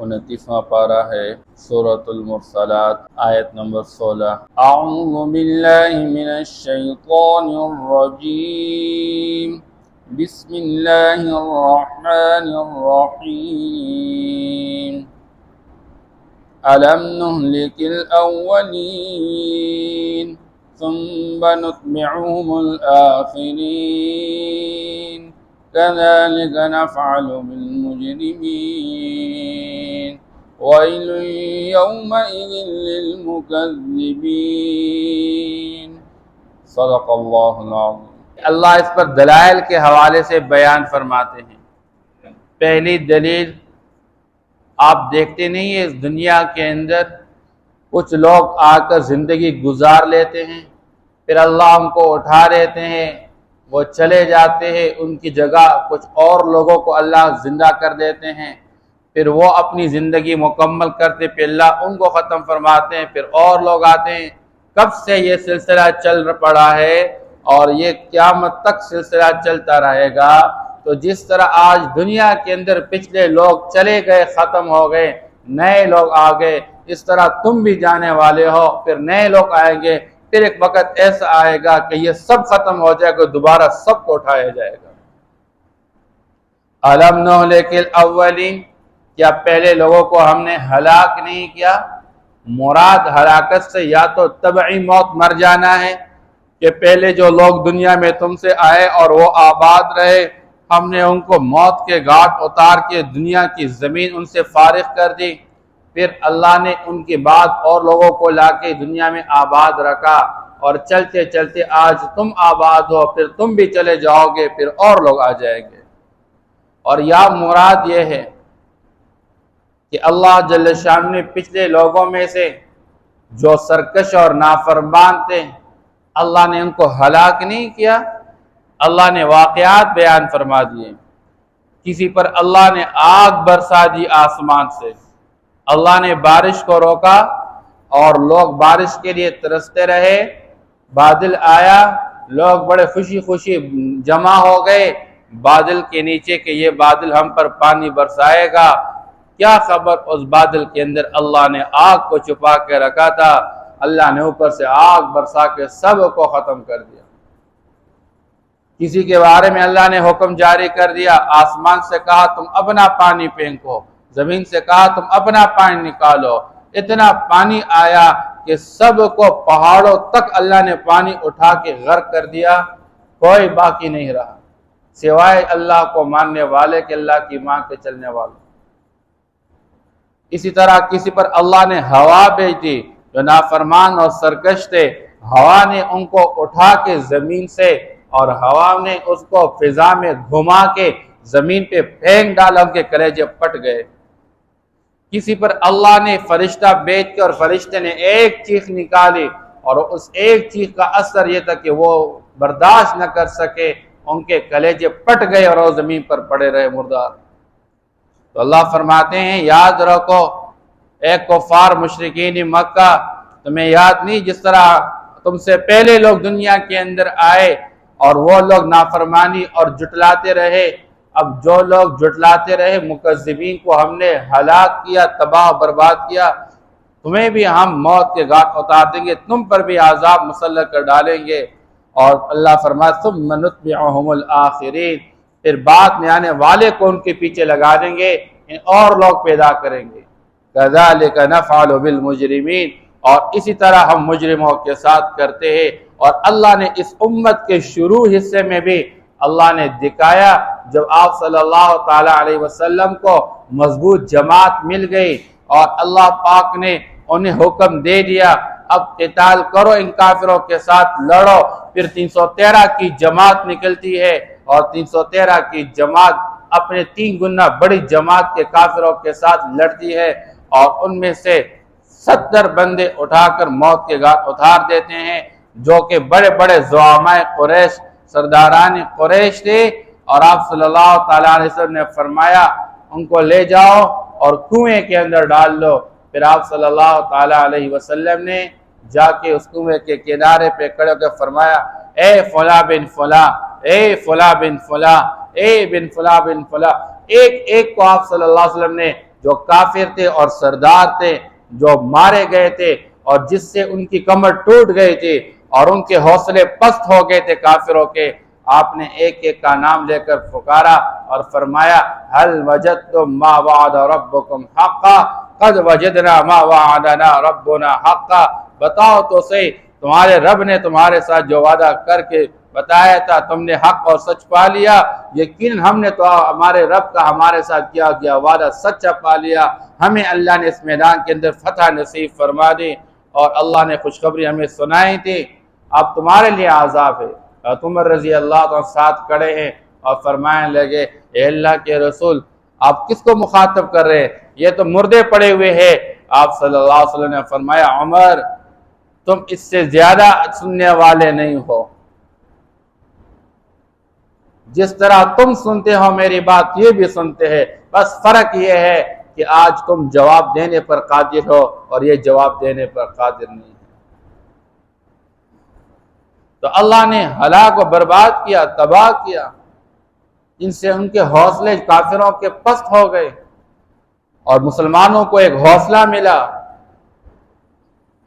29واں پارہ ہے سورۃ المرسلات آیت نمبر 16۔ اعوذ باللہ من الشیطان الرجیم، بسم اللہ الرحمن الرحیم۔ أَلَمْ نُهْلِكِ الْأَوَّلِينَ ثُمَّ نُتْبِعُهُمُ الْآخِرِينَ كَذَلِكَ نَفْعَلُ بِالْمُجْرِمِينَ وَيْلٌ يَوْمَئِذٍ لِلْمُكَذِّبِينَ۔ صدق اللہ العظیم۔ اللہ اس پر دلائل کے حوالے سے بیان فرماتے ہیں۔ پہلی دلیل، آپ دیکھتے نہیں ہیں اس دنیا کے اندر کچھ لوگ آ کر زندگی گزار لیتے ہیں، پھر اللہ ان کو اٹھا لیتے ہیں، وہ چلے جاتے ہیں، ان کی جگہ کچھ اور لوگوں کو اللہ زندہ کر دیتے ہیں، پھر وہ اپنی زندگی مکمل کرتے، پھر اللہ ان کو ختم فرماتے ہیں، پھر اور لوگ آتے ہیں۔ کب سے یہ سلسلہ چل پڑا ہے اور یہ قیامت تک سلسلہ چلتا رہے گا۔ تو جس طرح آج دنیا کے اندر پچھلے لوگ چلے گئے، ختم ہو گئے، نئے لوگ آ گئے، اس طرح تم بھی جانے والے ہو، پھر نئے لوگ آئیں گے، پھر ایک وقت ایسا آئے گا کہ یہ سب ختم ہو جائے گا، دوبارہ سب کو اٹھایا جائے گا۔ أَلَمْ نُهْلِكِ الْأَوَّلِينَ، کیا پہلے لوگوں کو ہم نے ہلاک نہیں کیا؟ مراد ہلاکت سے یا تو طبعی موت مر جانا ہے کہ پہلے جو لوگ دنیا میں تم سے آئے اور وہ آباد رہے، ہم نے ان کو موت کے گھاٹ اتار کے دنیا کی زمین ان سے فارغ کر دی، پھر اللہ نے ان کے بعد اور لوگوں کو لا کے دنیا میں آباد رکھا، اور چلتے چلتے آج تم آباد ہو، پھر تم بھی چلے جاؤ گے، پھر اور لوگ آ جائیں گے۔ اور یا مراد یہ ہے کہ اللہ جل شان نے پچھلے لوگوں میں سے جو سرکش اور نافرمان تھے، اللہ نے ان کو ہلاک نہیں کیا، اللہ نے واقعات بیان فرما دیے۔ کسی پر اللہ نے آگ برسا دی آسمان سے، اللہ نے بارش کو روکا اور لوگ بارش کے لیے ترستے رہے، بادل آیا، لوگ بڑے خوشی خوشی جمع ہو گئے بادل کے نیچے کہ یہ بادل ہم پر پانی برسائے گا۔ کیا خبر اس بادل کے اندر اللہ نے آگ کو چھپا کے رکھا تھا، اللہ نے اوپر سے آگ برسا کے سب کو ختم کر دیا۔ کسی کے بارے میں اللہ نے حکم جاری کر دیا، آسمان سے کہا تم اپنا پانی پھینکو، زمین سے کہا تم اپنا پانی نکالو، اتنا پانی آیا کہ سب کو پہاڑوں تک اللہ نے پانی اٹھا کے غرق کر دیا، کوئی باقی نہیں رہا سوائے اللہ کو ماننے والے کہ اللہ کی مان کے چلنے والے۔ اسی طرح کسی پر اللہ نے ہوا بھیج دی، جو نافرمان اور سرکش تھے، ہوا نے ان کو اٹھا کے زمین سے، اور ہوا نے اس کو فضا میں گھما کے زمین پہ پھینک ڈالا، ان کے کلیجے پھٹ گئے۔ کسی پر اللہ نے فرشتہ بھیج کے اور فرشتے نے ایک چیخ نکالی، اور اس ایک چیخ کا اثر یہ تھا کہ وہ برداشت نہ کر سکے، ان کے کلیجے پھٹ گئے اور وہ زمین پر پڑے رہے مردار۔ تو اللہ فرماتے ہیں یاد رکھو اے کفار مشرکین مکہ، تمہیں یاد نہیں جس طرح تم سے پہلے لوگ دنیا کے اندر آئے اور وہ لوگ نافرمانی اور جھٹلاتے رہے، اب جو لوگ جھٹلاتے رہے مکذبین کو ہم نے ہلاک کیا، تباہ و برباد کیا، تمہیں بھی ہم موت کے گھاٹ اتار دیں گے، تم پر بھی عذاب مسلط کر ڈالیں گے۔ اور اللہ فرماتا ثم نتبعهم الآخرین، پھر بعد میں آنے والے کو ان کے پیچھے لگا دیں گے، اور لوگ پیدا کریں گے۔ کذالک نفعل بالمجرمین، اور اسی طرح ہم مجرموں کے ساتھ کرتے ہیں۔ اور اللہ نے اس امت کے شروع حصے میں بھی اللہ نے دکھایا، جب آپ صلی اللہ تعالی علیہ وسلم کو مضبوط جماعت مل گئی اور اللہ پاک نے انہیں حکم دے دیا اب قتال کرو، ان کافروں کے ساتھ لڑو، پھر 313 کی جماعت نکلتی ہے، اور 313 کی جماعت اپنے 3 گنا بڑی جماعت کے کافروں کے ساتھ لڑتی ہے، اور ان میں سے 70 بندے اٹھا کر موت کے گھاٹ اتار دیتے ہیں، جو کہ بڑے بڑے زعماء قریش، سرداران قریش تھے۔ اور آپ صلی اللہ تعالیٰ علیہ وسلم نے فرمایا ان کو لے جاؤ اور کنویں کے اندر ڈال لو۔ پھر آپ صلی اللہ تعالیٰ علیہ وسلم نے جا کے اس کنویں کے کنارے پہ کھڑے ہو کے فرمایا اے فلاں بن فلاں، اے فلاں بن فلاں، اے بن فلاں بن فلاں، ایک ایک کو آپ صلی اللہ علیہ وسلم نے جو کافر تھے اور سردار تھے جو مارے گئے تھے اور جس سے ان کی کمر ٹوٹ گئی تھی اور ان کے حوصلے پست ہو گئے تھے کافروں کے، آپ نے ایک ایک کا نام لے کر پکارا اور فرمایا هل وجدتم ما وعد ربكم حقا قد وجدنا ما وعدنا ربنا حقا، بتاؤ تو صحیح تمہارے رب نے تمہارے ساتھ جو وعدہ کر کے بتایا تھا تم نے حق اور سچ پا لیا؟ یقین ہم نے تو ہمارے رب کا ہمارے ساتھ کیا گیا وعدہ سچا پا لیا، ہمیں اللہ نے اس میدان کے اندر فتح نصیب فرما دی اور اللہ نے خوشخبری ہمیں سنائی تھی۔ اب تمہارے لیے عذاب ہے۔ عمر رضی اللہ عنہ ساتھ کھڑے ہیں اور فرمانے لگے اے اللہ کے رسول آپ کس کو مخاطب کر رہے ہیں؟ یہ تو مردے پڑے ہوئے ہیں۔ آپ صلی اللہ علیہ وسلم نے فرمایا عمر تم اس سے زیادہ سننے والے نہیں ہو، جس طرح تم سنتے ہو میری بات یہ بھی سنتے ہیں، بس فرق یہ ہے کہ آج تم جواب دینے پر قادر ہو اور یہ جواب دینے پر قادر نہیں ہے۔ تو اللہ نے ہلاک و برباد کیا، تباہ کیا، ان سے ان کے حوصلے کافروں کے پست ہو گئے اور مسلمانوں کو ایک حوصلہ ملا۔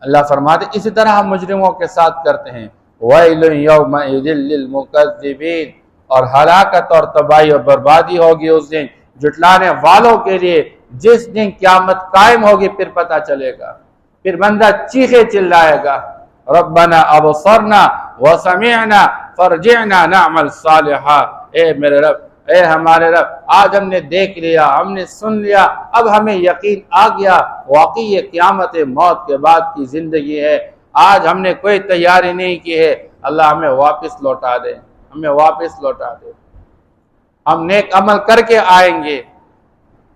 اللہ فرماتے اسی طرح ہم مجرموں کے ساتھ کرتے ہیں وَيْلٌ يَوْمَئِذٍ لِّلْمُكَذِّبِينَ، اور ہلاکت اور تباہی اور بربادی ہوگی اس دن جھٹلانے والوں کے لیے، جس دن قیامت قائم ہوگی پھر پتہ چلے گا، پھر بندہ چیخے چلائے گا ربنا ابصرنا وسمعنا فرجعنا نعمل صالحا، اے میرے رب، اے ہمارے رب آج ہم نے دیکھ لیا، ہم نے سن لیا، اب ہمیں یقین آ گیا واقعی یہ قیامت موت کے بعد کی زندگی ہے، آج ہم نے کوئی تیاری نہیں کی ہے، اللہ ہمیں واپس لوٹا دے، ہمیں واپس لوٹا دے، ہم نیک عمل کر کے آئیں گے۔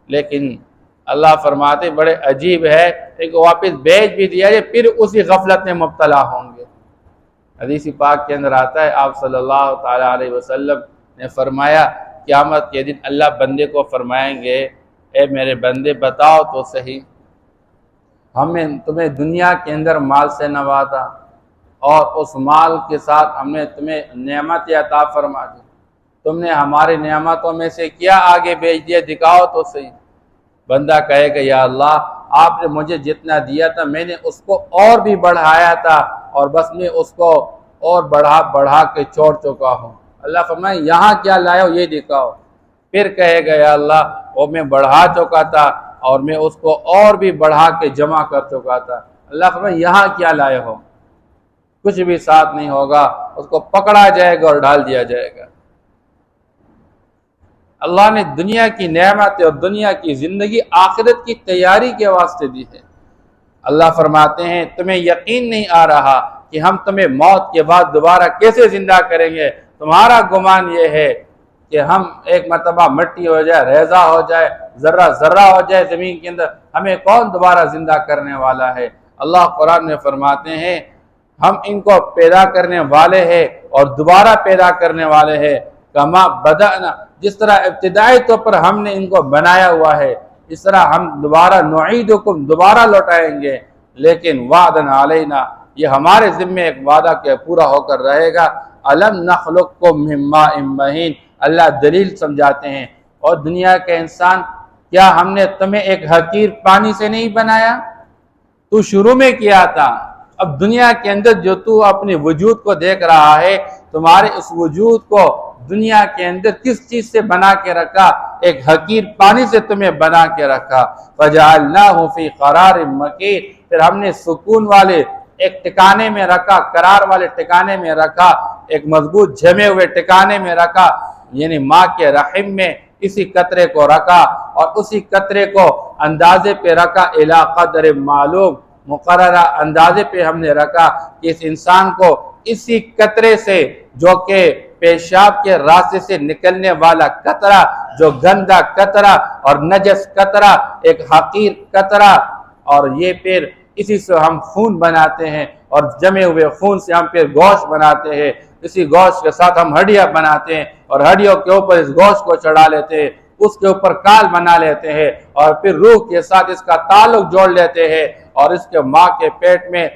لیکن اللہ فرماتے بڑے عجیب ہے کہ واپس بھیج بھی دیا جائے پھر اسی غفلت میں مبتلا ہوں گے۔ حدیث پاک کے اندر آتا ہے آپ صلی اللہ تعالیٰ علیہ وسلم نے فرمایا قیامت کے دن اللہ بندے کو فرمائیں گے اے میرے بندے بتاؤ تو صحیح ہمیں تمہیں دنیا کے اندر مال سے نوازا اور اس مال کے ساتھ ہم نے تمہیں نعمت عطا فرما دی، تم نے ہماری نعمتوں میں سے کیا آگے بھیج دیا دکھاؤ تو صحیح۔ بندہ کہے گا یا اللہ آپ نے مجھے جتنا دیا تھا میں نے اس کو اور بھی بڑھایا تھا اور بس میں اس کو اور بڑھا کے چھوڑ چکا ہوں، اللہ فرمائے یہاں کیا لائے ہو یہ دکھاؤ، پھر کہے گا یا اللہ وہ میں بڑھا چکا تھا اور میں اس کو اور بھی بڑھا کے جمع کر چکا تھا، اللہ فرمائے یہاں کیا لائے ہو، کچھ بھی ساتھ نہیں ہوگا، اس کو پکڑا جائے گا اور ڈال دیا جائے گا۔ اللہ نے دنیا کی نعمت اور دنیا کی زندگی آخرت کی تیاری کے واسطے دی ہے۔ اللہ فرماتے ہیں تمہیں یقین نہیں آ رہا کہ ہم تمہیں موت کے بعد دوبارہ کیسے زندہ کریں گے، تمہارا گمان یہ ہے کہ ہم ایک مرتبہ مٹی ہو جائے، ریزہ ہو جائے، ذرہ ذرہ ہو جائے زمین کے اندر، ہمیں کون دوبارہ زندہ کرنے والا ہے؟ اللہ قرآن میں فرماتے ہیں ہم ان کو پیدا کرنے والے ہیں اور دوبارہ پیدا کرنے والے ہیں، کما بدأنا، جس طرح ابتدائی طور پر ہم نے ان کو بنایا ہوا ہے اس طرح ہم دوبارہ نعیدکم دوبارہ لوٹائیں گے، لیکن وعدن علینا یہ ہمارے ذمے ایک وعدہ کے پورا ہو کر رہے گا۔ الم نخلقکم من ماء مہین، اللہ دلیل سمجھاتے ہیں اور دنیا کے انسان کیا ہم نے تمہیں ایک حقیر پانی سے نہیں بنایا؟ تو شروع میں کیا تھا، اب دنیا کے اندر جو تو اپنے وجود کو دیکھ رہا ہے تمہارے اس وجود کو دنیا کے اندر کس چیز سے بنا کے رکھا؟ ایک حقیر پانی سے تمہیں بنا کے رکھا۔ فَجَعَلْنَاهُ فِي قَرَارٍ مَّكِينٍ، پھر ہم نے سکون والے ایک ٹکانے میں رکھا، قرار والے ٹکانے میں رکھا، ایک مضبوط جمے ہوئے ٹکانے میں رکھا، یعنی ماں کے رحم میں اسی قطرے کو رکھا اور اسی قطرے کو اندازے پہ رکھا، اِلَىٰ قَدْرٍ معلوم، مقررہ اندازے پہ ہم نے رکھا کہ اس انسان کو اسی قطرے سے جو کہ پیشاب کے راستے سے نکلنے والا قطرہ، جو گندا قطرہ اور نجس قطرہ، ایک حقیر قطرہ، اور یہ پھر اسی سے ہم خون بناتے ہیں اور جمے ہوئے خون سے ہم پھر گوشت بناتے ہیں، اسی گوشت کے ساتھ ہم ہڈیاں بناتے ہیں اور ہڈیوں کے اوپر اس گوشت کو چڑھا لیتے ہیں، اس کے اوپر کال بنا لیتے ہیں اور پھر روح کے ساتھ اس کا تعلق جوڑ لیتے ہیں اور اس کے ماں کے پیٹ میں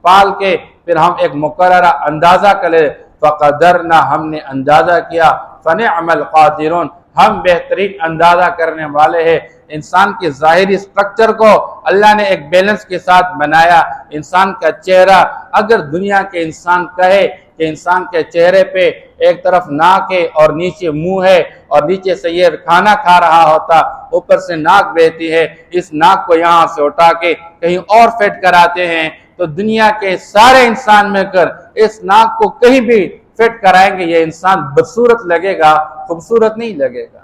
پال کے پھر ہم ایک مقررہ اندازہ کریں، فقدرنا ہم نے اندازہ کیا، فنعم القادرون ہم بہترین اندازہ کرنے والے ہیں۔ انسان کی ظاہری سٹرکچر کو اللہ نے ایک بیلنس کے ساتھ بنایا۔ انسان کا چہرہ، اگر دنیا کے انسان کہے کہ انسان کے چہرے پہ ایک طرف ناک ہے اور نیچے منہ ہے اور نیچے سے یہ کھانا کھا رہا ہوتا، اوپر سے ناک بہتی ہے، اس ناک کو یہاں سے اٹھا کے کہیں اور فٹ کراتے ہیں، تو دنیا کے سارے انسان مل کر اس ناک کو کہیں بھی فٹ کرائیں گے، یہ انسان بدصورت لگے گا، خوبصورت نہیں لگے گا۔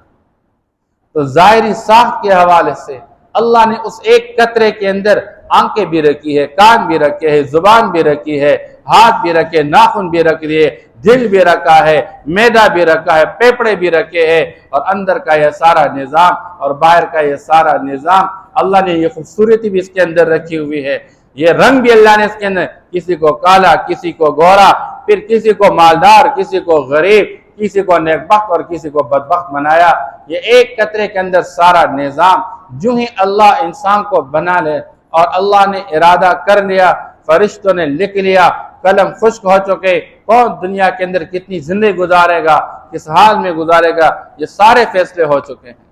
تو ظاہری ساخت کے حوالے سے اللہ نے اس ایک قطرے کے اندر آنکھیں بھی رکھی ہے، کان بھی رکھے ہے، زبان بھی رکھی ہے، ہاتھ بھی رکھے، ناخن بھی رکھ دیے، دل بھی رکھا ہے، معدہ بھی رکھا ہے، پھیپھڑے بھی رکھے ہیں، اور اندر کا یہ سارا نظام اور باہر کا یہ سارا نظام، اللہ نے یہ خوبصورتی بھی اس کے اندر رکھی ہوئی ہے۔ یہ رنگ بھی اللہ نے اس کے اندر، کسی کو کالا، کسی کو گورا، پھر کسی کو مالدار، کسی کو غریب، کسی کو نیکبخت اور کسی کو بدبخت بنایا۔ یہ ایک قطرے کے اندر سارا نظام، جو ہی اللہ انسان کو بنا لے اور اللہ نے ارادہ کر لیا، فرشتوں نے لکھ لیا، قلم خشک ہو چکے، کون دنیا کے اندر کتنی زندگی گزارے گا، کس حال میں گزارے گا، یہ سارے فیصلے ہو چکے ہیں۔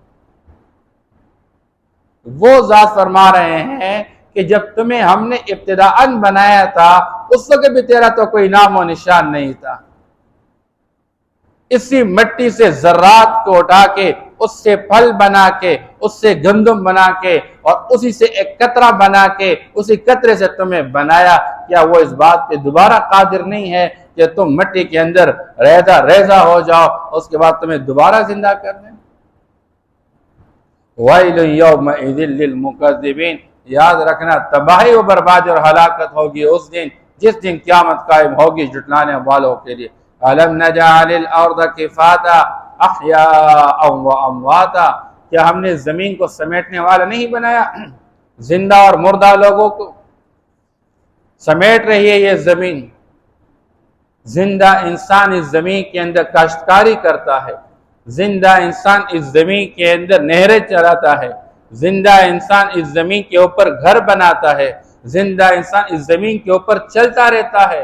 وہ ذات فرما رہے ہیں کہ جب تمہیں ہم نے ابتداءً بنایا تھا، اس وقت بھی تیرا تو کوئی نام و نشان نہیں تھا۔ اسی مٹی سے ذرات کو اٹھا کے، اس سے پھل بنا کے، اس سے گندم بنا کے، اور اسی سے ایک قطرہ بنا کے، اسی قطرے سے تمہیں بنایا۔ کیا وہ اس بات پہ دوبارہ قادر نہیں ہے کہ تم مٹی کے اندر ریزہ ہو جاؤ، اس کے بعد تمہیں دوبارہ زندہ کر دیں؟ وَيْلٌ يَوْمَئِذٍ لِّلْمُكَذِّبِينَ، یاد رکھنا تباہی و بربادی اور ہلاکت ہوگی اس دن، جس دن قیامت قائم ہوگی جھٹلانے والوں کے لیے۔ أَلَمْ نَجْعَلِ الْأَرْضَ كِفَاتًا أَحْيَاءً وَأَمْوَاتًا، کیا ہم نے زمین کو سمیٹنے والا نہیں بنایا؟ زندہ اور مردہ لوگوں کو سمیٹ رہی ہے یہ زمین۔ زندہ انسان اس زمین کے اندر کاشتکاری کرتا ہے، زندہ انسان اس زمین کے اندر نہریں چلاتا ہے، زندہ انسان اس زمین کے اوپر گھر بناتا ہے، زندہ انسان اس زمین کے اوپر چلتا رہتا ہے،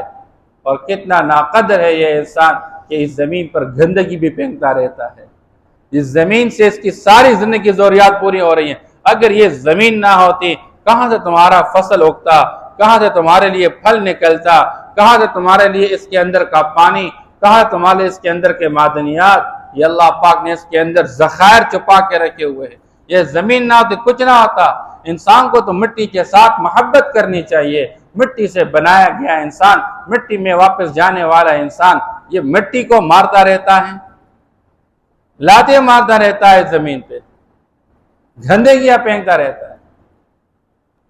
اور کتنا ناقدر ہے یہ انسان کہ اس زمین پر گندگی بھی پھینکتا رہتا ہے۔ اس زمین سے اس کی ساری زندگی کی ضروریات پوری ہو رہی ہیں۔ اگر یہ زمین نہ ہوتی، کہاں سے تمہارا فصل اگتا، کہاں سے تمہارے لیے پھل نکلتا، کہاں سے تمہارے لیے اس کے اندر کا پانی، کہاں تمہارے اس کے اندر کے معدنیات؟ یہ اللہ پاک نے اس کے اندر ذخائر چھپا کے رکھے ہوئے ہیں۔ یہ زمین نہ ہوتی کچھ نہ ہوتا۔ انسان کو تو مٹی کے ساتھ محبت کرنی چاہیے۔ مٹی سے بنایا گیا انسان، مٹی میں واپس جانے والا انسان، یہ مٹی کو مارتا رہتا ہے، لاتے مارتا رہتا ہے، زمین پہ گندگیاں پھینکتا رہتا ہے۔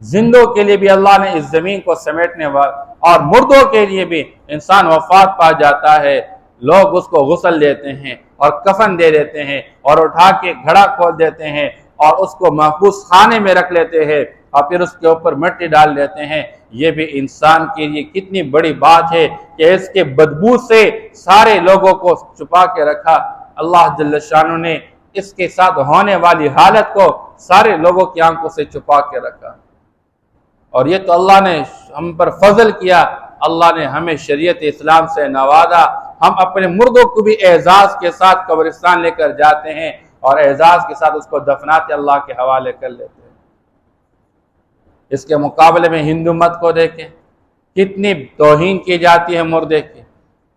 زندوں کے لیے بھی اللہ نے اس زمین کو سمیٹنے والا، اور مردوں کے لیے بھی انسان وفات پا جاتا ہے، لوگ اس کو غسل دیتے ہیں اور کفن دے دیتے ہیں اور اٹھا کے گھڑا کھول دیتے ہیں اور اس کو محفوظ خانے میں رکھ لیتے ہیں اور پھر اس کے اوپر مٹی ڈال دیتے ہیں۔ یہ بھی انسان کے لیے کتنی بڑی بات ہے کہ اس کے بدبو سے سارے لوگوں کو چھپا کے رکھا۔ اللہ جل شانہ نے اس کے ساتھ ہونے والی حالت کو سارے لوگوں کی آنکھوں سے چھپا کے رکھا، اور یہ تو اللہ نے ہم پر فضل کیا۔ اللہ نے ہمیں شریعت اسلام سے نوازا۔ ہم اپنے مردوں کو بھی اعزاز کے ساتھ قبرستان لے کر جاتے ہیں اور اعزاز کے ساتھ اس کو دفناتے اللہ کے حوالے کر لیتے ہیں۔ اس کے مقابلے میں ہندو مت کو دیکھیں، کتنی توہین کی جاتی ہے مردے کی،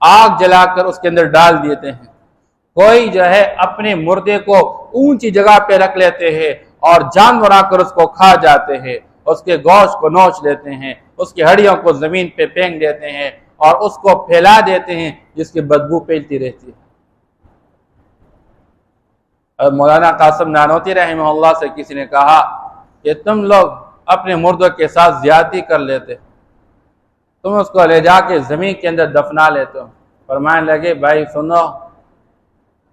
آگ جلا کر اس کے اندر ڈال دیتے ہیں۔ کوئی جو ہے اپنے مردے کو اونچی جگہ پہ رکھ لیتے ہیں اور جانور آ کر اس کو کھا جاتے ہیں، اس کے گوشت کو نوچ لیتے ہیں، اس کی ہڈیوں کو زمین پہ پھینک دیتے ہیں اور اس کو پھیلا دیتے ہیں، جس کی بدبو پھیلتی رہتی ہے۔ مولانا قاسم نانوتوی رحمہ اللہ سے کسی نے کہا کہ تم لوگ اپنے مردوں کے ساتھ زیادتی کر لیتے، تم اس کو لے جا کے زمین کے اندر دفنا لیتے ہو۔ فرمانے لگے بھائی سنو،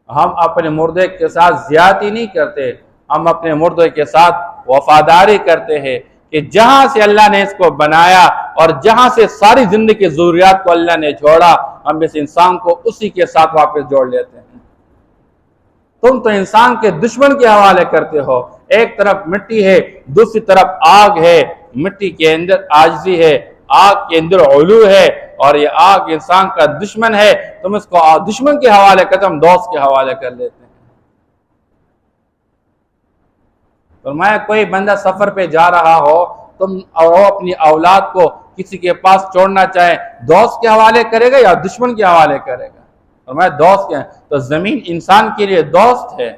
ہم اپنے مردے کے ساتھ زیادتی نہیں کرتے، ہم اپنے مردے کے ساتھ وفاداری کرتے ہیں کہ جہاں سے اللہ نے اس کو بنایا اور جہاں سے ساری زندگی کی ضروریات کو اللہ نے جوڑا، ہم اس انسان کو اسی کے ساتھ واپس جوڑ لیتے ہیں۔ تم تو انسان کے دشمن کے حوالے کرتے ہو، ایک طرف مٹی ہے، دوسری طرف آگ ہے، مٹی کے اندر عاجزی ہے، آگ کے اندر علو ہے، اور یہ آگ انسان کا دشمن ہے، تم اس کو دشمن کے حوالے کرتے، ہم دوست کے حوالے کر لیتے ہیں۔ فرمایا کوئی بندہ سفر پہ جا رہا ہو تم اور وہ اپنی اولاد کو کسی کے پاس چھوڑنا چاہے، دوست کے حوالے کرے گا یا دشمن کے حوالے کرے گا؟ فرمایا دوست کے، تو زمین انسان کے لیے دوست ہے،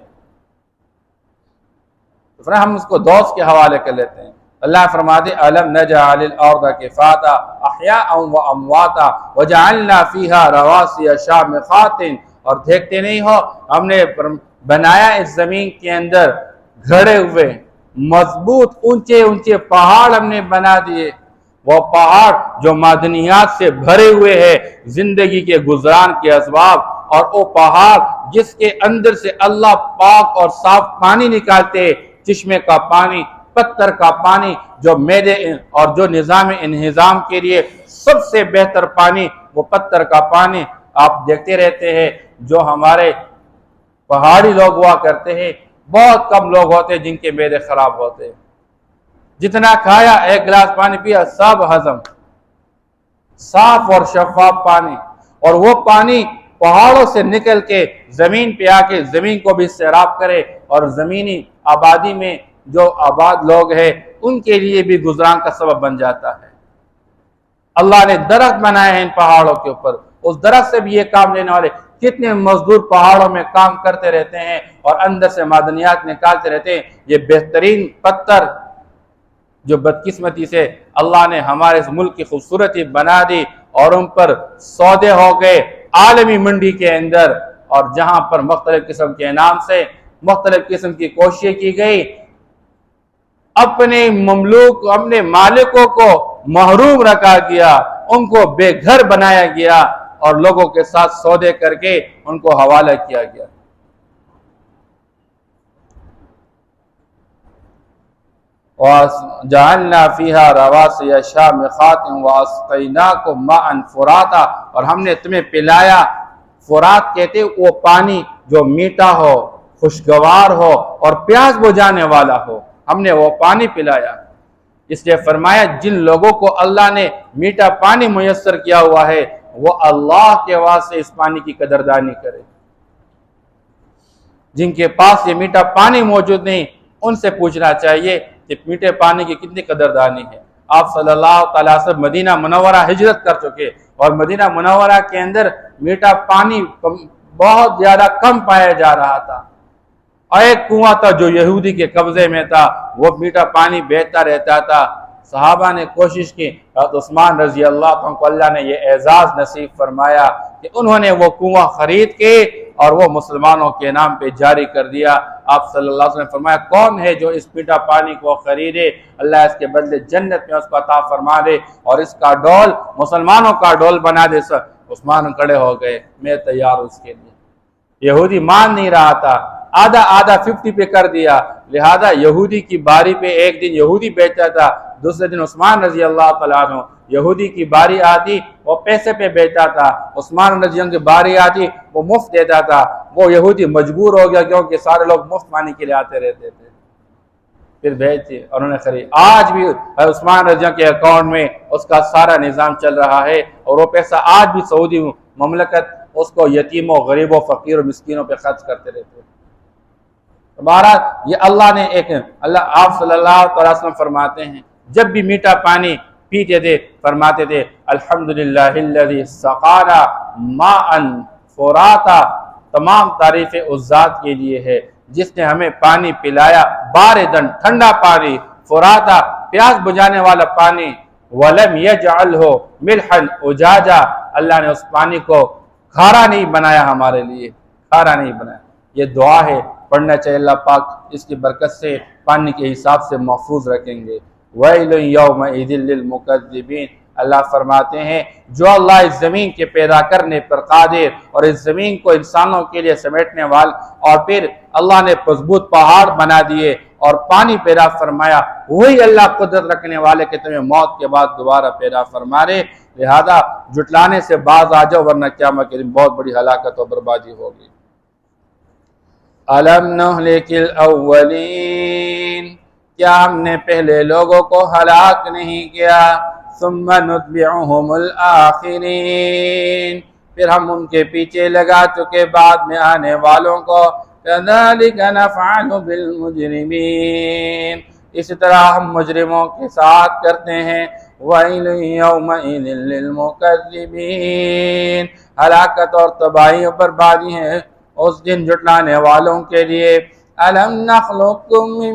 فرمایا ہم اس کو دوست کے حوالے کر لیتے ہیں۔ اللہ فرماتے أَلَمْ نَجْعَلِ الْأَرْضَ كِفَاتًا أَحْيَاءً وَأَمْوَاتًا وَجَعَلْنَا فِيهَا رَوَاسِيَ شَامِخَاتٍ، اور دیکھتے نہیں ہو ہم نے بنایا اس زمین کے اندر گھڑے ہوئے مضبوط اونچے اونچے پہاڑ ہم نے بنا دیے، وہ پہاڑ جو معدنیات سے بھرے ہوئے ہیں زندگی کے گزران کے اسباب، اور وہ پہاڑ جس کے اندر سے اللہ پاک اور صاف پانی نکالتے، چشمے کا پانی، پتھر کا پانی، جو معدے اور جو نظام انہضام کے لیے سب سے بہتر پانی وہ پتھر کا پانی۔ آپ دیکھتے رہتے ہیں جو ہمارے پہاڑی لوگ ہوا کرتے ہیں، بہت کم لوگ ہوتے ہیں جن کے معدے خراب ہوتے ہیں، جتنا کھایا ایک گلاس پانی پیا سب ہضم، صاف اور شفاف پانی، اور وہ پانی پہاڑوں سے نکل کے زمین پہ آ کے زمین کو بھی سیراب کرے، اور زمینی آبادی میں جو آباد لوگ ہیں ان کے لیے بھی گزران کا سبب بن جاتا ہے۔ اللہ نے درخت بنائے ہیں ان پہاڑوں کے اوپر، اس درخت سے بھی یہ کام لینے والے کتنے مزدور پہاڑوں میں کام کرتے رہتے ہیں اور اندر سے معدنیات نکالتے رہتے ہیں۔ یہ بہترین پتھر جو بدقسمتی سے اللہ نے ہمارے اس ملک کی خوبصورتی بنا دی، اور ان پر سودے ہو گئے عالمی منڈی کے اندر، اور جہاں پر مختلف قسم کے انعام سے مختلف قسم کی کوششیں کی گئی، اپنے مملوک اپنے مالکوں کو محروم رکھا گیا، ان کو بے گھر بنایا گیا، اور لوگوں کے ساتھ سودے کر کے ان کو حوالہ کیا گیا۔ وَجَعَلْنَا فِيهَا رَوَاسِيَ شَامِخَاتٍ وَأَسْقَيْنَاكُم مَّاءً فُرَاتًا، اور ہم نے تمہیں پلایا، فرات کہتے وہ پانی جو میٹھا ہو، خوشگوار ہو اور پیاس بجھانے والا ہو، ہم نے وہ پانی پلایا۔ اس لیے فرمایا جن لوگوں کو اللہ نے میٹھا پانی میسر کیا ہوا ہے وہ اللہ کے واسطے اس پانی کی قدردانی کرے، جن کے پاس یہ میٹھا پانی موجود نہیں ان سے پوچھنا چاہیے کہ میٹھے پانی کی کتنی قدردانی ہے۔ آپ صلی اللہ علیہ وسلم مدینہ منورہ ہجرت کر چکے، اور مدینہ منورہ کے اندر میٹھا پانی بہت زیادہ کم پایا جا رہا تھا، اور ایک کنواں تھا جو یہودی کے قبضے میں تھا، وہ میٹھا پانی بہتا رہتا تھا۔ صحابہ نے کوشش کی، حضرت عثمان رضی اللہ عنہ کو اللہ نے یہ اعزاز نصیب فرمایا کہ انہوں نے وہ کنواں خرید کے اور وہ مسلمانوں کے نام پہ جاری کر دیا۔ آپ صلی اللہ علیہ وسلم نے فرمایا کون ہے جو اس میٹھا پانی کو خریدے، اللہ اس کے بدلے جنت میں اس کو عطا فرما دے، اور اس کا ڈول مسلمانوں کا ڈول بنا دے۔ عثمان کھڑے ہو گئے، میں تیار ہوں اس کے لیے۔ یہودی مان نہیں رہا تھا، آدھا 50 پہ کر دیا، لہذا یہودی کی باری پہ ایک دن یہودی بیچتا تھا، دوسرے دن عثمان رضی اللہ تعالیٰ عنہ، یہودی کی باری آتی وہ پیسے پہ بیچتا تھا، عثمان رضی اللہ عنہ کی باری آتی وہ مفت دیتا تھا، وہ یہودی مجبور ہو گیا کیونکہ سارے لوگ مفت پانی کے لیے آتے رہتے تھے، پھر بیچتے اور انہوں نے خرید۔ آج بھی عثمان رضی اللہ کے اکاؤنٹ میں اس کا سارا نظام چل رہا ہے، اور وہ پیسہ آج بھی سعودی مملکت اس کو یتیموں، غریبوں، فقیروں، مسکینوں پہ خرچ کرتے رہتے ہیں۔ بہرحال یہ اللہ نے آپ صلی اللہ علیہ وسلم فرماتے ہیں جب بھی میٹھا پانی پیتے تھے فرماتے تھے الحمدللہ الذی سقانا ماء فراتا، تمام تعریفیں اس ذات کے لیے ہے جس نے ہمیں پانی پلایا، باردن ٹھنڈا پانی، فراتا پیاس بجھانے والا پانی، ولم یجعلہ ملحا اجاجا، اللہ نے اس پانی کو کھارا نہیں بنایا، ہمارے لیے کھارا نہیں بنایا۔ یہ دعا ہے، پڑھنا چاہیے، اللہ پاک اس کی برکت سے پانی کے حساب سے محفوظ رکھیں گے۔ وَيْلٌ يَوْمَئِذٍ لِّلْمُكَذِّبِينَ، اللہ فرماتے ہیں جو اللہ اس زمین کے پیدا کرنے پر قادر اور اس زمین کو انسانوں کے لیے سمیٹنے والا، اور پھر اللہ نے مضبوط پہاڑ بنا دیے اور پانی پیدا فرمایا، وہی اللہ قدرت رکھنے والے کہ تمہیں موت کے بعد دوبارہ پیدا فرما رہے، لہذا جھٹلانے سے باز آ جاؤ ورنہ قیامت کے دن بہت بڑی ہلاکت و بربادی ہوگی۔ أَلَمْ نُهْلِكِ الْأَوَّلِينَ، کیا ہم نے پہلے لوگوں کو ہلاک نہیں کیا؟ ثُمَّ نُتْبِعُهُمُ الْآخِرِينَ، پھر ہم ان کے پیچھے لگا چکے بعد میں آنے والوں کو۔ كذلك نفعل بالمجرمين، اسی طرح ہم مجرموں کے ساتھ کرتے ہیں۔ وَيْلٌ يَوْمَئِذٍ لِّلْمُكَذِّبِينَ، ہلاکت اور تباہی اور بربادی ہے اس دن جھٹلانے والوں کے لیے۔ أَلَمْ نَخْلُقكُّم مِّن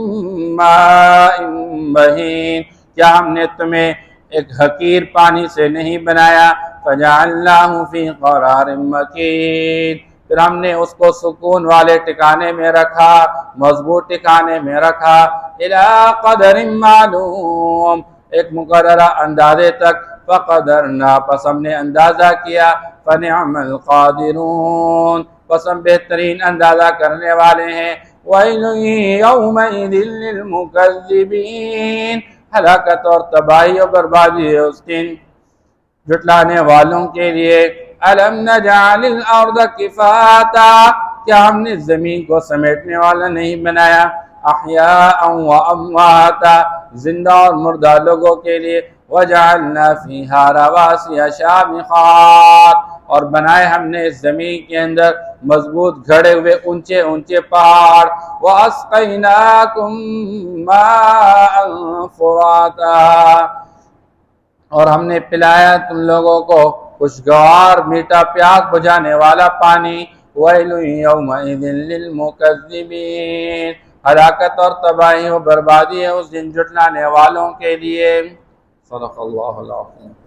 مَّاءٍ مَّهِينٍ، کیا ہم نے تمہیں ایک حقیر پانی سے نہیں بنایا؟ فَجَعَلْنَاهُ فِي قَرَارٍ مَّكِينٍ، پھر ہم نے اس کو سکون والے ٹھکانے میں رکھا، مضبوط ٹھکانے میں رکھا۔ إِلَىٰ قَدَرٍ مَّعْلُومٍ، ایک مقررہ اندازے تک۔ فَقَدَرْنَا، پس ہم نے اندازہ کیا۔ فَنِعْمَ الْقَادِرُونَ، پس ہم بہترین اندازہ کرنے والے ہیں۔ وَيْلٌ يَوْمَئِذٍ لِّلْمُكَذِّبِينَ، ہلاکت اور تباہی اور بربادی ہے اس دن جھٹلانے والوں کے لیے۔ أَلَمْ نَجْعَلِ الْأَرْضَ كِفَاتًا، کیا ہم نے زمین کو سمیٹنے والا نہیں بنایا؟ أَحْيَاءً وَأَمْوَاتًا، زندہ اور مردہ لوگوں کے لیے۔ وَجَعَلْنَا فِيهَا رَوَاسِيَ شَامِخَاتٍ، اور بنائے ہم نے اس زمین کے اندر مضبوط گھڑے ہوئے اونچے اونچے پہاڑ۔ وَأَسْقَيْنَاكُم مَّاءً فُرَاتًا، اور ہم نے پلایا تم لوگوں کو خوشگوار میٹھا پیاس بجھانے والا پانی۔ وَيْلٌ يَوْمَئِذٍ لِّلْمُكَذِّبِينَ، ہلاکت اور تباہی و بربادی ہے اس دن جھٹلانے والوں کے لیے۔ صدق اللہ العظیم۔